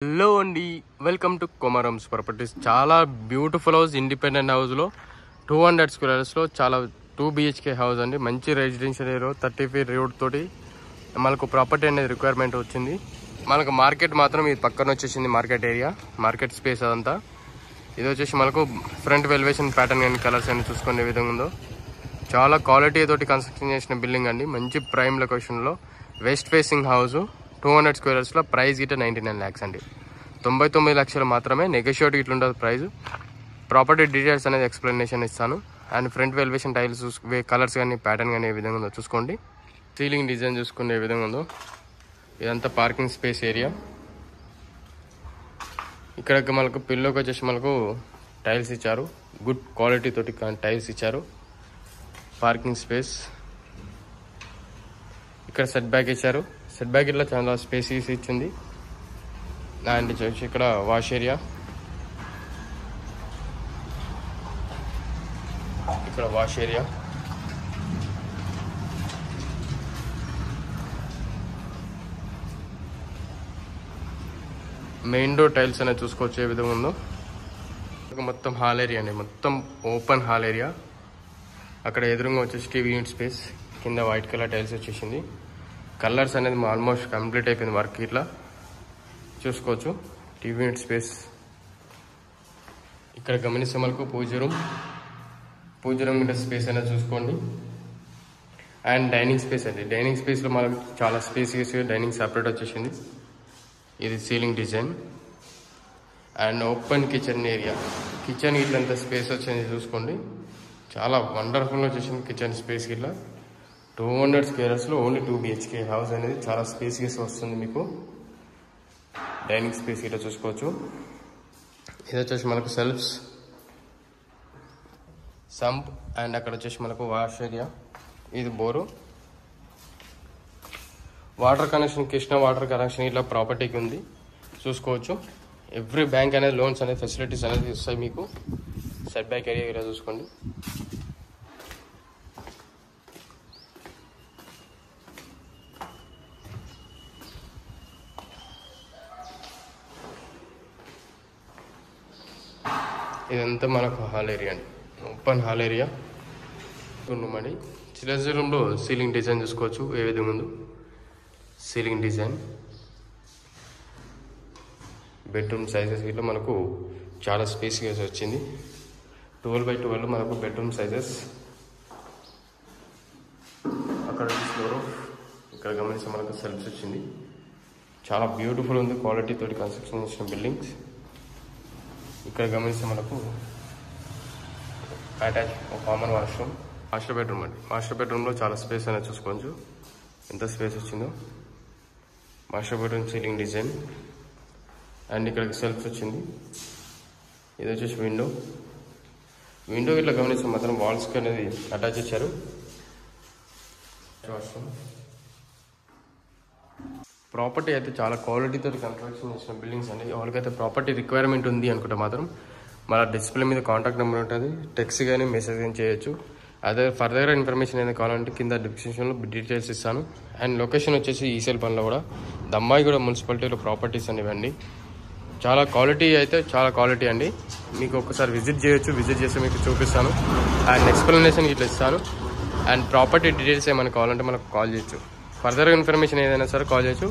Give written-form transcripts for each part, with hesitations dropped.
Hello అండి, welcome to కొమరమ్స్ properties. చాలా beautiful house, independent హౌస్లో 200 స్క్వేర్స్లో చాలా 2 BHK హౌస్ అండి. మంచి రెసిడెన్షియల్ ఏరియా, 30 feet రోడ్ తోటి మనకు ప్రాపర్టీ అనేది రిక్వైర్మెంట్ వచ్చింది. మనకు మార్కెట్ మాత్రం ఇది పక్కన వచ్చేసింది. మార్కెట్ ఏరియా, మార్కెట్ స్పేస్ అదంతా. ఇది వచ్చేసి మనకు ఫ్రంట్ వెల్వేషన్ ప్యాటర్న్ కానీ కలర్స్ అన్ని చూసుకునే విధంగా ఉందో. చాలా క్వాలిటీ తోటి కన్స్ట్రక్షన్ చేసిన బిల్డింగ్ అండి. మంచి ప్రైమ్ లొకేషన్లో వెస్ట్ ఫేసింగ్ హౌస్, 200 స్క్వేర్స్లో. ప్రైస్ గిట్ట 99 lakhs అండి. 99 లక్షలు మాత్రమే. నెగోషియేట్ ఇట్లా ఉంటుంది ప్రైస్. ప్రాపర్టీ డీటెయిల్స్ అనేది ఎక్స్ప్లెనేషన్ ఇస్తాను. అండ్ ఫ్రంట్ వెల్వేషన్ టైల్స్ కలర్స్ కానీ ప్యాటర్న్ కానీ ఏ విధంగా ఉందో చూసుకోండి. సీలింగ్ డిజైన్ చూసుకునే ఏ విధంగా ఉందో. ఇదంతా పార్కింగ్ స్పేస్ ఏరియా. ఇక్కడ మనకు పిల్లోకి వచ్చేసి మనకు టైల్స్ ఇచ్చారు, గుడ్ క్వాలిటీ తోటి టైల్స్ ఇచ్చారు. Parking space. ఇక్కడ సెట్ బ్యాక్ ఇచ్చారు. సెట్ బ్యాక్ ఇట్లా చాలా స్పేస్ ఇచ్చింది. అండ్ ఇక్కడ వాష్ ఏరియా, ఇక్కడ wash area. Main door tiles అనేది చూసుకోవచ్చు ఏ విధంగా ఉందో. మొత్తం హాల్ ఏరియా అండి, మొత్తం ఓపెన్ హాల్ ఏరియా. అక్కడ ఎదురుగా వచ్చేసి టీవీ యూనిట్ స్పేస్. కింద వైట్ కలర్ టైల్స్ వచ్చేసింది. కలర్స్ అనేది ఆల్మోస్ట్ కంప్లీట్ అయిపోయింది వర్క్. ఇట్లా చూసుకోవచ్చు టీవీ యూనిట్ స్పేస్. ఇక్కడ గమనిస్తే మనకు పూజ రూమ్ మీద స్పేస్ అనేది చూసుకోండి. అండ్ డైనింగ్ స్పేస్ అండి. డైనింగ్ స్పేస్లో మనకు చాలా స్పేస్ డైనింగ్ సపరేట్ వచ్చేసింది. ఇది ceiling design. And open kitchen area. Kitchen ఇట్లంత స్పేస్ వచ్చింది చూసుకోండి. చాలా వండర్ఫుల్గా వచ్చేసింది కిచెన్ స్పేస్. ఇట్లా 200 స్క్వేర్స్లో ఓన్లీ 2 BHK హౌస్ అనేది చాలా స్పేసియస్ వస్తుంది మీకు. డైనింగ్ స్పేస్ ఇట్లా చూసుకోవచ్చు. ఇది వచ్చేసి మనకు సెల్ఫ్స్, సంప్. అండ్ అక్కడ వచ్చేసి మనకు వాష్ ఏరియా. ఇది bore. Water connection, Krishna water connection ఇట్లా ప్రాపర్టీకి ఉంది చూసుకోవచ్చు. ఎవ్రీ బ్యాంక్ అనేది లోన్స్ అనేది ఫెసిలిటీస్ అనేది ఇస్తాయి మీకు. సెట్ బ్యాక్ ఏరియా ఇలా చూసుకోండి. ఇదంతా మనకు హాల్ ఏరియా అండి, ఓపెన్ హాల్ ఏరియా. రూమ్ అండి. చిల్డ్రన్స్ రూమ్లో సీలింగ్ డిజైన్ చూసుకోవచ్చు ఏ విధంగా ఉందో. Ceiling design. బెడ్రూమ్ సైజెస్ ఇట్లా మనకు చాలా స్పేస్గా వచ్చింది. 12x12 మనకు బెడ్రూమ్ సైజెస్. అక్కడ ఫ్లోర్. ఇక్కడ గమనిస్తే మనకు సెల్ఫ్స్ వచ్చింది. చాలా బ్యూటిఫుల్ ఉంది, క్వాలిటీ తోటి కన్స్ట్రక్షన్ చేసిన బిల్డింగ్స్. ఇక్కడ గమనిస్తే మనకు అటాచ్ ఒక కామన్ వాష్రూమ్. మాస్టర్ బెడ్రూమ్ అండి. మాస్టర్ బెడ్రూమ్లో చాలా స్పేస్ అనేది చూసుకోవచ్చు ఎంత స్పేస్ వచ్చిందో. Master bedroom ceiling design. And ఇక్కడికి సెల్ఫ్ వచ్చింది. ఇది వచ్చేసి విండో ఇట్లా గమనిస్తే మాత్రం వాల్స్కి అనేది అటాచ్ చేశారు. వాష్రూమ్. ప్రాపర్టీ అయితే చాలా క్వాలిటీతో కన్స్ట్రక్షన్ చేసిన బిల్డింగ్స్ అండి. ఎవరికైతే ప్రాపర్టీ రిక్వైర్మెంట్ ఉంది అనుకుంటే మాత్రం మన డిస్ప్లే మీద కాంటాక్ట్ నెంబర్ ఉంటుంది. టెక్స్ట్ కానీ మెసేజ్ కానీ చేయొచ్చు. అదే ఫర్దర్ ఇన్ఫర్మేషన్ ఏదైనా కావాలంటే కింద డిస్క్రిప్షన్లో డీటెయిల్స్ ఇస్తాను. అండ్ లొకేషన్ వచ్చేసి ఈసెల్ పనిలో కూడా దమ్మాయిగూడ మున్సిపాలిటీలో ప్రాపర్టీస్ అనేవండి. చాలా క్వాలిటీ అండి. మీకు ఒకసారి విజిట్ చేయొచ్చు. విజిట్ చేసి మీకు చూపిస్తాను. అండ్ ఎక్స్ప్లెనేషన్ ఇట్లా ఇస్తాను. అండ్ ప్రాపర్టీ డీటెయిల్స్ ఏమైనా కావాలంటే మనకు కాల్ చేయొచ్చు. ఫర్దర్ ఇన్ఫర్మేషన్ ఏదైనా సరే కాల్ చేయొచ్చు.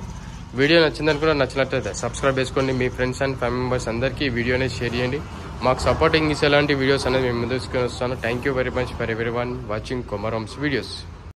వీడియో నచ్చిందని కూడా నచ్చినట్లయితే సబ్స్క్రైబ్ చేసుకోండి. మీ ఫ్రెండ్స్ అండ్ ఫ్యామిలీ మెంబర్స్ అందరికీ ఈ వీడియో అనేది షేర్ చేయండి. మాకు సపోర్టింగ్ ఇలాంటి వీడియోస్ అనేది మేము ముందుకు వస్తాను. Thank you very much for everyone watching Komaram's videos.